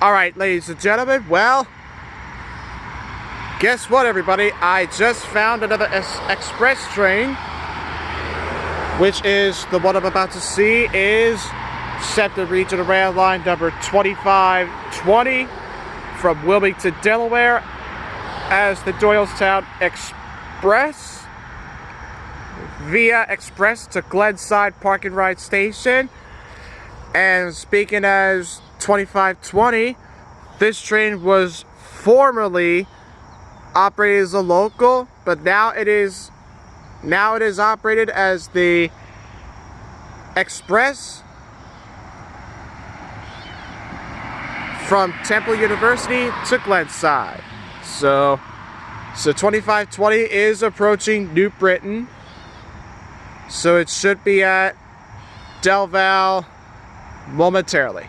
Alright, ladies and gentlemen, well, guess what, everybody? I just found another express train, which is the one I'm about to see is SEPTA Regional Rail Line number 2520 from Wilmington, Delaware, as the Doylestown Express via express to Glenside Park and Ride Station. And speaking as 2520, this train was formerly operated as a local, but now it is operated as the express from Temple University to Glenside. So 2520 is approaching New Britain, so it should be at Del Val momentarily.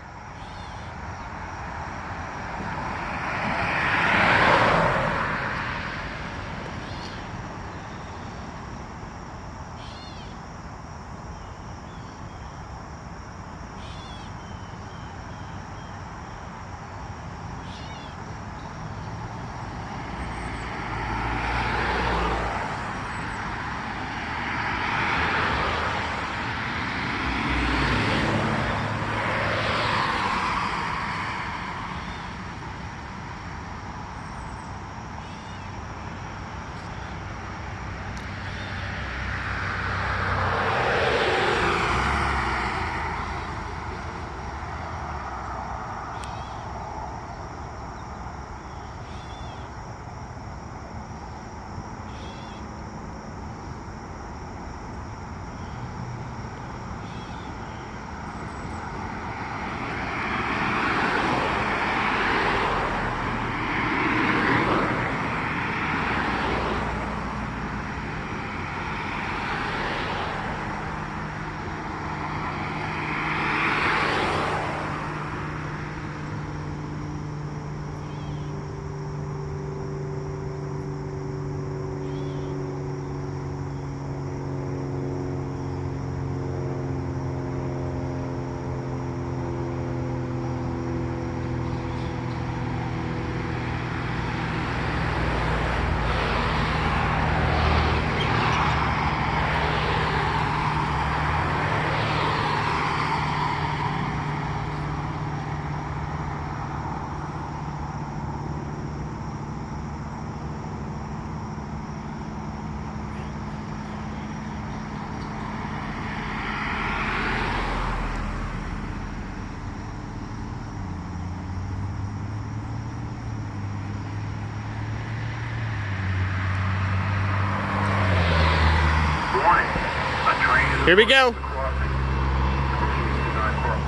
Here we go.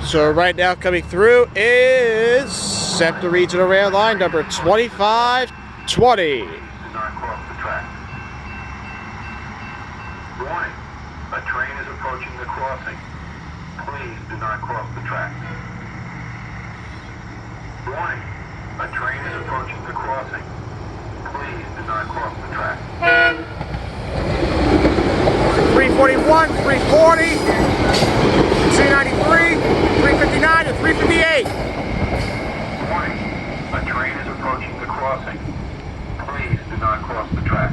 So right now coming through is SEPTA Regional Rail Line number 2520. Do not cross the track. Warning, a train is approaching the crossing. Please do not cross the track. Warning, a train is approaching the crossing. Please do not cross the track. 341, 340, 293, 359, and 358. Warning, a train is approaching the crossing. Please do not cross the track.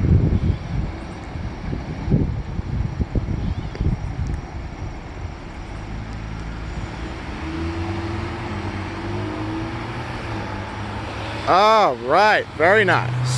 All right, very nice.